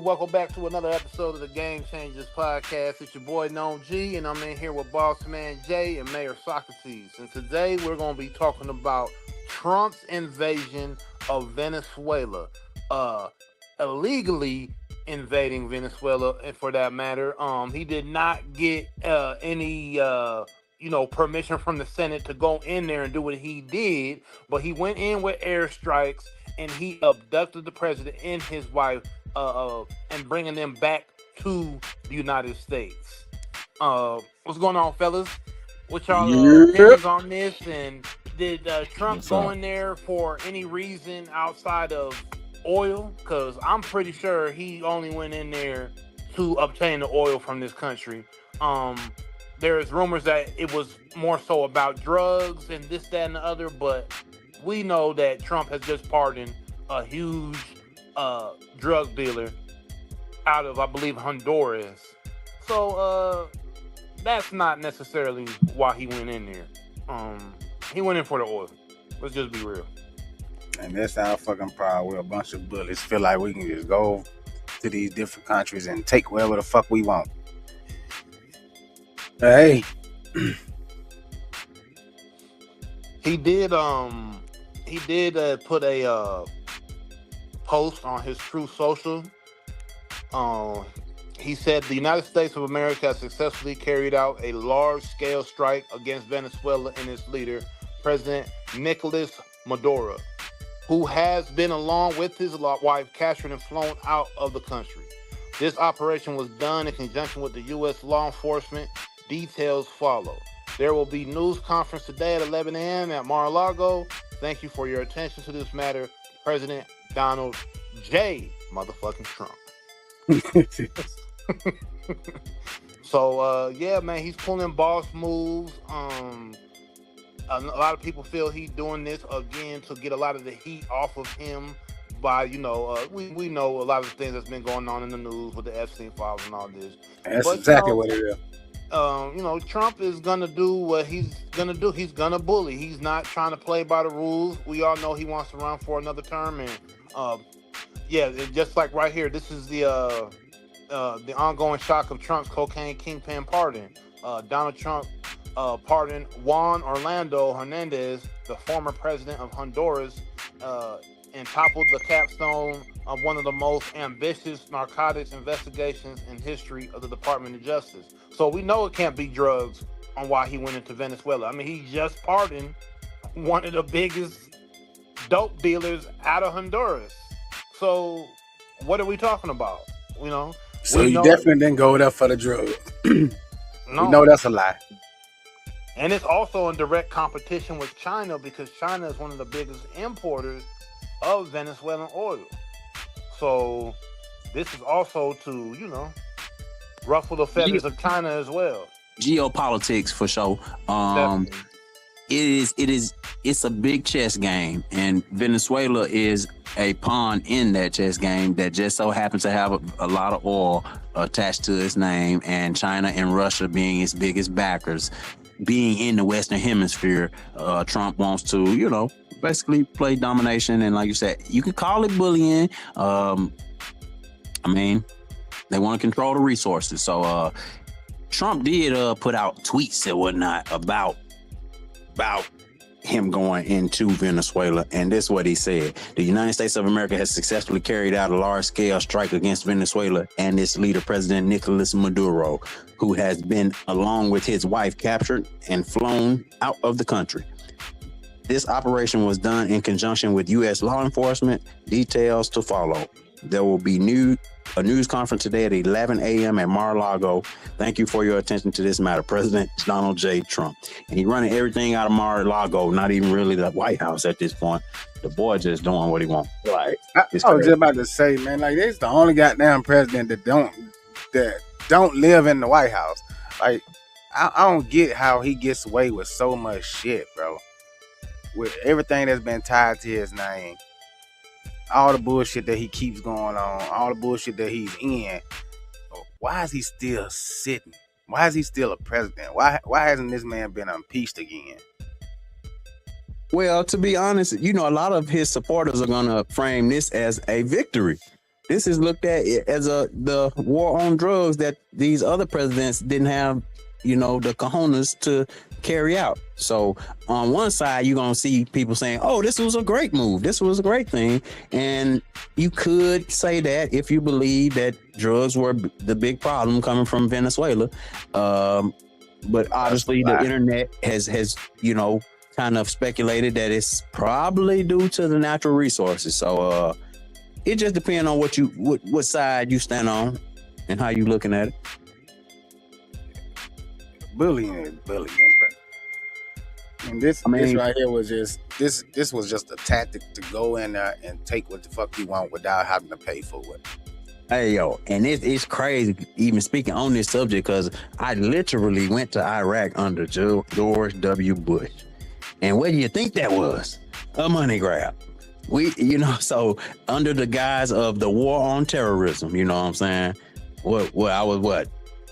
Welcome back to another episode of the Game Changers Podcast. It's your boy Known G, and I'm in here with Boss Man Jay and Mayor Socrates. And today we're going to be talking about Trump's invasion of Venezuela, illegally invading Venezuela, and for that matter, he did not get any permission from the Senate to go in there and do what he did, but he went in with airstrikes and he abducted the president and his wife, and bringing them back to the United States. What's going on, fellas? What y'all opinions on this? And did Trump go in there for any reason outside of oil? Because I'm pretty sure he only went in there to obtain the oil from this country. There's rumors that it was more so about drugs and this, that, and the other, but we know that Trump has just pardoned a huge drug dealer out of, I believe, Honduras. So that's not necessarily why he went in there. He went in for the oil. Let's just be real. And that's our fucking problem. We're a bunch of bullies. Feel like we can just go to these different countries and take wherever the fuck we want. Hey. He did put a post on his Truth Social. He said the United States of America has successfully carried out a large-scale strike against Venezuela and its leader, President Nicolas Maduro, who has been, along with his wife, captured and flown out of the country. This operation was done in conjunction with the U.S. law enforcement. Details follow. There will be news conference today at 11 a.m. at Mar-a-Lago. Thank you for your attention to this matter, President Donald J. motherfucking Trump. So, yeah, man, he's pulling boss moves. A lot of people feel he's doing this again to get a lot of the heat off of him by, we know a lot of the things that's been going on in the news with the Epstein files and all this. That's exactly what it is. Trump is going to do what he's going to do. He's going to bully. He's not trying to play by the rules. We all know he wants to run for another term. And, just like right here, this is the ongoing shock of Trump's cocaine kingpin pardon. Donald Trump pardoned Juan Orlando Hernandez, the former president of Honduras, and toppled the capstone of one of the most ambitious narcotics investigations in history of the Department of Justice. So we know it can't be drugs on why he went into Venezuela. I mean, he just pardoned one of the biggest dope dealers out of Honduras. So what are we talking about? So you definitely didn't go there for the drugs. No. We know that's a lie. And it's also in direct competition with China, because China is one of the biggest importers of Venezuelan oil. So this is also to, ruffle the feathers of China as well. Geopolitics for sure. It's a big chess game, and Venezuela is a pawn in that chess game that just so happens to have a lot of oil attached to its name, and China and Russia being its biggest backers. Being in the Western Hemisphere, Trump wants to, basically play domination. And like you said, you could call it bullying. They want to control the resources. So Trump did put out tweets and whatnot about him going into Venezuela. And this is what he said. The United States of America has successfully carried out a large-scale strike against Venezuela and its leader, President Nicolas Maduro, who has been, along with his wife, captured and flown out of the country. This operation was done in conjunction with U.S. law enforcement. Details to follow. There will be a news conference today at 11 a.m. at Mar-a-Lago. Thank you for your attention to this matter, President Donald J. Trump. And he's running everything out of Mar-a-Lago, not even really the White House at this point. The boy just doing what he wants. Like, I was just about to say, man, like, this is the only goddamn president that don't live in the White House. Like, I don't get how he gets away with so much shit, bro. With everything that's been tied to his name. All the bullshit that he keeps going on, all the bullshit that he's in. Why is he still sitting? Why is he still a president? Why hasn't this man been impeached again? Well, to be honest, a lot of his supporters are going to frame this as a victory. This is looked at as the war on drugs that these other presidents didn't have, the cojones to carry out. So on one side, you're gonna see people saying, "Oh, this was a great move. This was a great thing," and you could say that if you believe that drugs were the big problem coming from Venezuela. But obviously, the internet has kind of speculated that it's probably due to the natural resources. So it just depends on what side you stand on and how you looking at it. Bullying is bullying, bro. And this right here was just this was just a tactic to go in there and take what the fuck you want without having to pay for it. Hey yo, and it's crazy even speaking on this subject because I literally went to Iraq under George W. Bush, and what do you think that was? A money grab. So under the guise of the war on terrorism, you know what I'm saying? I was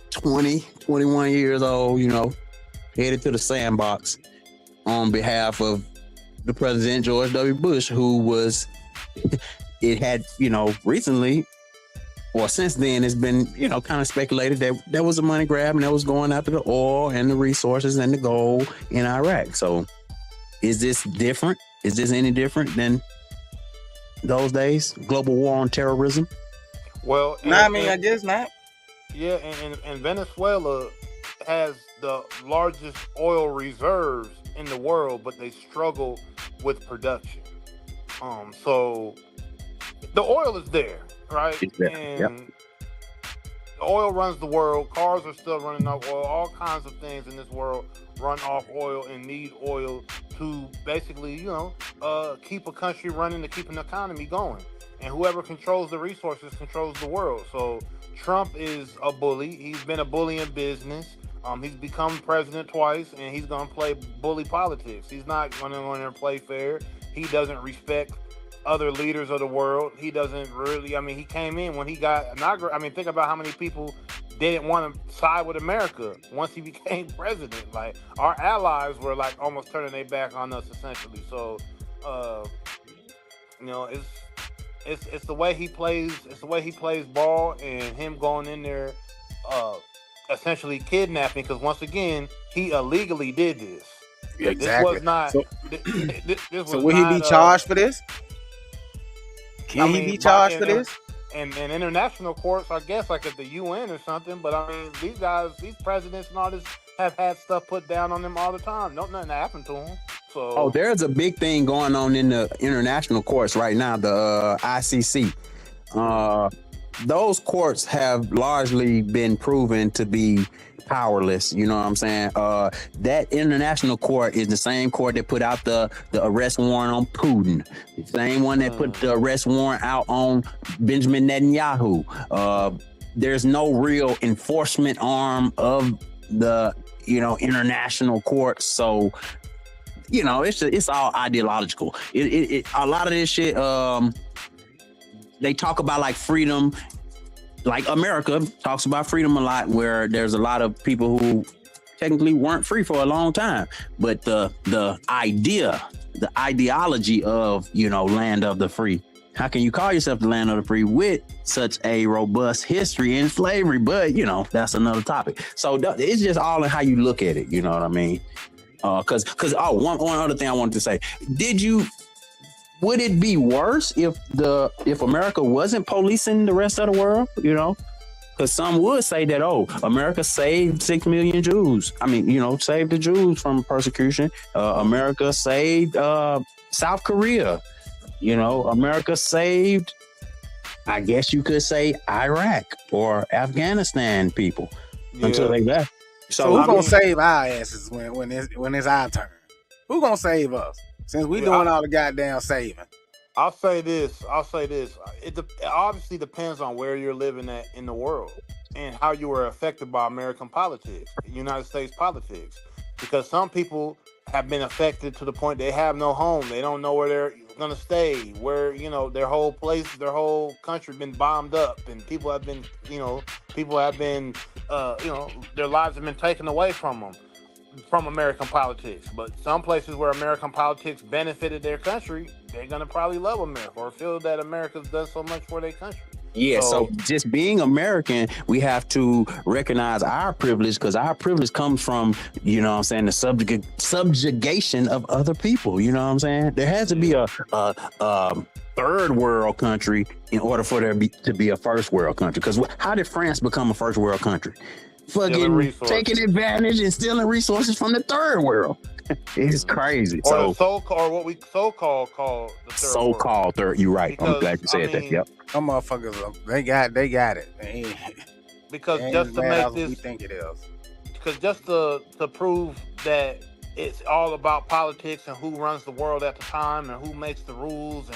20, 21 years old, headed to the sandbox on behalf of the President George W. Bush, who was, it had, recently, or since then, it's been, kind of speculated that there was a money grab and that was going after the oil and the resources and the gold in Iraq. So is this different? Is this any different than those days? Global war on terrorism? Well, I guess not. Yeah, and Venezuela has the largest oil reserves in the world, but they struggle with production. So the oil is there, right? And the oil runs the world. Cars are still running off oil. All kinds of things in this world run off oil and need oil to basically, keep a country running, to keep an economy going. And whoever controls the resources controls the world. So Trump is a bully. He's been a bully in business. He's become president twice, and he's going to play bully politics. He's not going to go in there and play fair. He doesn't respect other leaders of the world. He doesn't really, he came in when he got inaugurated. Think about how many people didn't want to side with America once he became president. Like, our allies were like almost turning their back on us essentially. So, it's the way he plays. It's the way he plays ball, and him going in there, essentially kidnapping. Because once again, he illegally did this. Exactly. This was not. So will he be charged for this? Can he be charged for this? And international courts, I guess, like at the UN or something. But these guys, these presidents and all this, have had stuff put down on them all the time. Nothing happened to them. So there's a big thing going on in the international courts right now, the ICC. Those courts have largely been proven to be powerless. You know what I'm saying? That international court is the same court that put out the arrest warrant on Putin. The same one that put the arrest warrant out on Benjamin Netanyahu. There's no real enforcement arm of the, international court. So, it's all ideological. A lot of this shit, they talk about like freedom, like America talks about freedom a lot, where there's a lot of people who technically weren't free for a long time. But the ideology of, land of the free. How can you call yourself the land of the free with such a robust history in slavery? But, that's another topic. So it's just all in how you look at it. You know what I mean? Because one other thing I wanted to say, would it be worse if America wasn't policing the rest of the world? Because some would say that, America saved 6 million Jews. Saved the Jews from persecution. America saved South Korea. America saved, I guess you could say, Iraq or Afghanistan people until they left. So who's gonna save our asses when it's our turn? Who gonna save us? Since we doing all the goddamn saving. I'll say this. It obviously depends on where you're living at in the world and how you were affected by American politics, United States politics. Because some people have been affected to the point they have no home. They don't know where they're going to stay, where, their whole place, their whole country been bombed up, and people have been, their lives have been taken away from them. From American politics. But some places where American politics benefited their country, they're going to probably love America or feel that America's done so much for their country. Yeah, so just being American, we have to recognize our privilege because our privilege comes from, you know what I'm saying, the subjugation of other people. You know what I'm saying? There has to be a third world country in order for to be a first world country. Because how did France become a first world country? Fucking taking advantage and stealing resources from the third world. It's crazy. Or the so-called, or what we so-called call the third so-called third. You're right. Because, I'm glad you said that. Yep. Some motherfuckers, they got it. Because just to make this, we think it is. Because just to prove that it's all about politics and who runs the world at the time and who makes the rules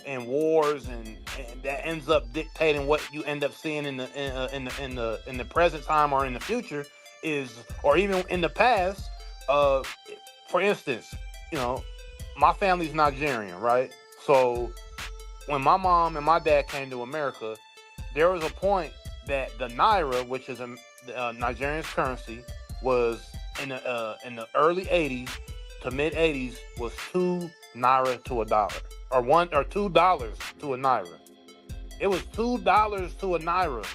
and wars and that ends up dictating what you end up seeing in the present time or in the future is, or even in the past. For instance, you know, my family's Nigerian, right? So when my mom and my dad came to America, there was a point that the naira, which is Nigerian's currency, was in the early 80s to mid 80s was 2 naira to a dollar, or $2 to a naira. It was $2 to a naira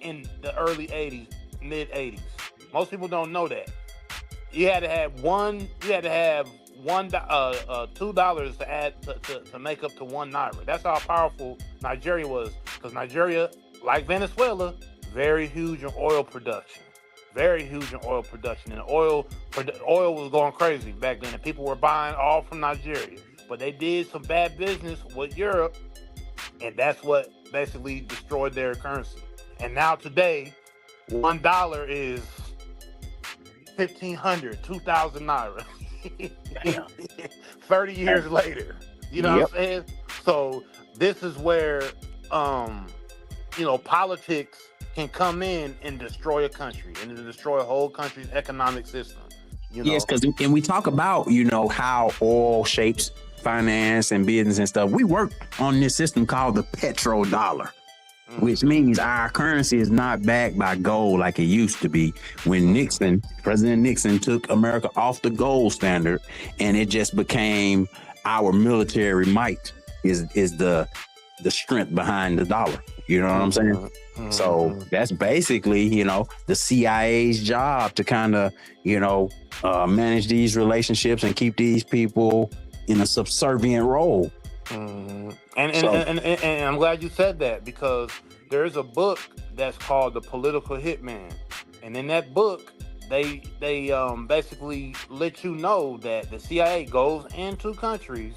in the early 80s, mid 80s. Most people don't know that. You had to have $2 to add to make up to 1 naira. That's how powerful Nigeria was, because Nigeria, like Venezuela, very huge in oil production. Very huge in oil production. And oil was going crazy back then. And people were buying all from Nigeria. But they did some bad business with Europe. And that's what basically destroyed their currency. And now today, $1 is 1,500, 2,000 naira. 30 years later. You know what I'm saying? So this is where, politics can come in and destroy a country and to destroy a whole country's economic system. Yes, because and we talk about, how oil shapes finance and business and stuff. We work on this system called the petrodollar, which means our currency is not backed by gold like it used to be when President Nixon took America off the gold standard, and it just became our military might is the strength behind the dollar. You know what I'm saying? So that's basically, the CIA's job to kind of, manage these relationships and keep these people in a subservient role. And I'm glad you said that, because there is a book that's called The Political Hitman, and in that book they basically let you know that the CIA goes into countries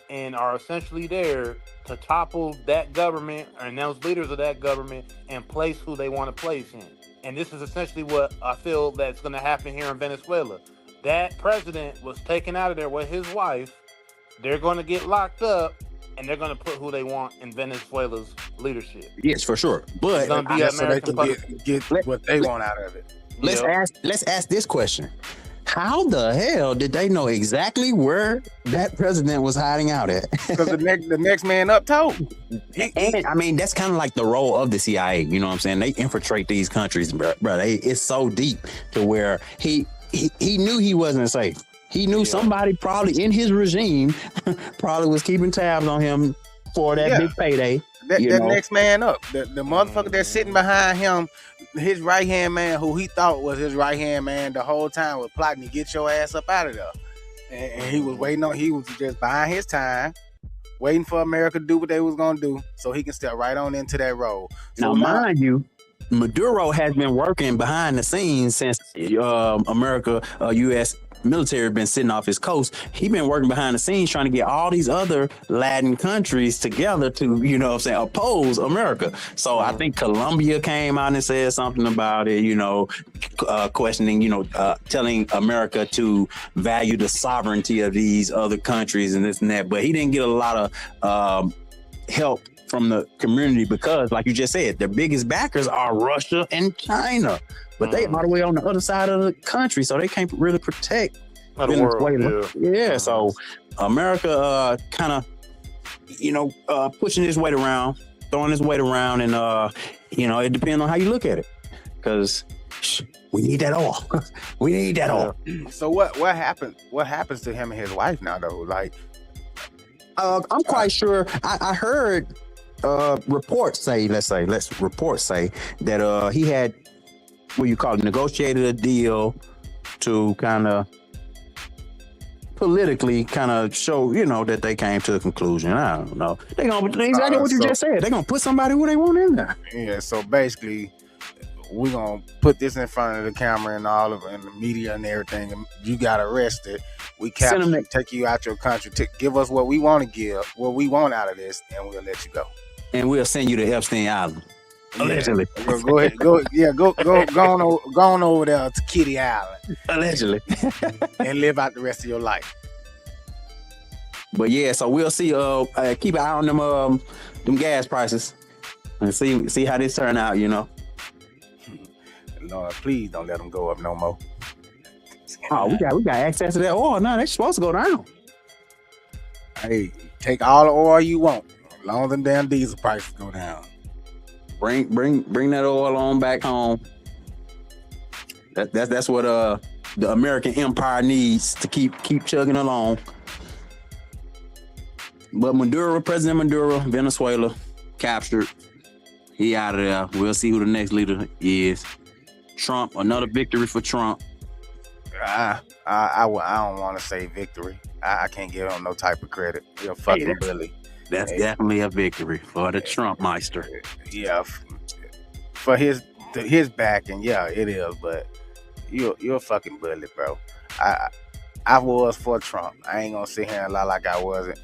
and are essentially there to topple that government and those leaders of that government and place who they want to place in. And this is essentially what I feel that's going to happen here in Venezuela. That president was taken out of there with his wife. They're going to get locked up, and they're going to put who they want in Venezuela's leadership. Yes, for sure. But so they can get what they want out of it. Let's ask this question. How the hell did they know exactly where that president was hiding out at? Because the next man up told. And I mean, that's kind of like the role of the CIA. You know what I'm saying? They infiltrate these countries, bro. It's so deep to where he knew he wasn't safe. He knew somebody probably in his regime probably was keeping tabs on him for that big payday. That next man up, the motherfucker that's sitting behind him, his right hand man, who he thought was his right hand man the whole time, was plotting to get your ass up out of there. And he was waiting he was just buying his time, waiting for America to do what they was gonna do, so he can step right on into that role. So now, mind you, Maduro has been working behind the scenes since America, U.S. military been sitting off his coast. He been working behind the scenes trying to get all these other Latin countries together to, oppose America. So I think Colombia came out and said something about it, questioning, telling America to value the sovereignty of these other countries and this and that. But he didn't get a lot of help from the community because, like you just said, the biggest backers are Russia and China. But they all the way on the other side of the country, so they can't really protect Venezuela. Yeah, so America kind of, pushing his weight around, throwing his weight around, and, it depends on how you look at it. Because we need that oil. We need that oil. So what happened? What happens to him and his wife now, though? Like, I'm quite sure. I heard reports say that he had what you call it, negotiated a deal to kind of politically kind of show, that they came to a conclusion. I don't know. They gonna exactly what you just said. They gonna put somebody who they want in there. Yeah. So basically, we gonna put this in front of the camera and all of and the media and everything. And you got arrested. We capture you, take you out your country. Give us what we want to give, what we want out of this, and we'll let you go. And we'll send you to Epstein Island. Allegedly. Go ahead. Go on over there to Kitty Island. Allegedly. And live out the rest of your life. But yeah, so we'll see. Keep an eye on them gas prices and see how this turn out. Lord, please don't let them go up no more. Oh, we got access to that oil now. They're supposed to go down. Hey, take all the oil you want, as long as them damn diesel prices go down. Bring that oil on back home. That's what the American empire needs to keep chugging along. But President Maduro, Venezuela, captured. He out of there. We'll see who the next leader is. Trump, another victory for Trump. I don't want to say victory. I can't give him no type of credit. You're fucking bully. That's definitely a victory for the Trump meister. Yeah, for his backing, yeah, it is. But you're a fucking bully, bro. I was for Trump. I ain't gonna sit here and lie like I wasn't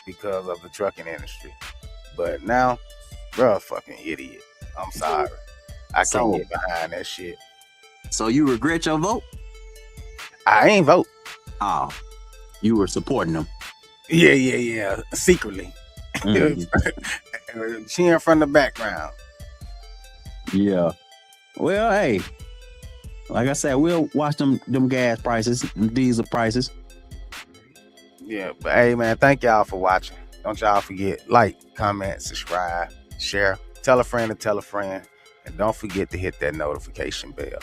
because of the trucking industry. But now, bro, fucking idiot. I'm sorry. I can't get behind that shit. So you regret your vote? I ain't vote. Oh, you were supporting them. Yeah. Secretly. Cheering from the background. Yeah. Well, hey, like I said, we'll watch them gas prices, them diesel prices. Yeah, but hey, man, thank y'all for watching. Don't y'all forget, like, comment, subscribe, share, tell a friend to tell a friend, and don't forget to hit that notification bell.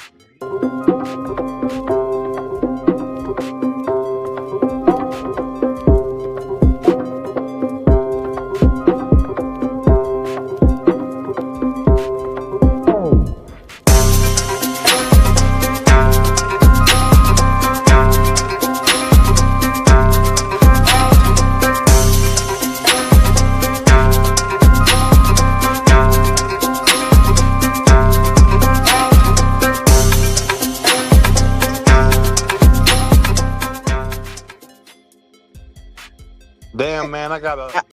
Damn, man, I gotta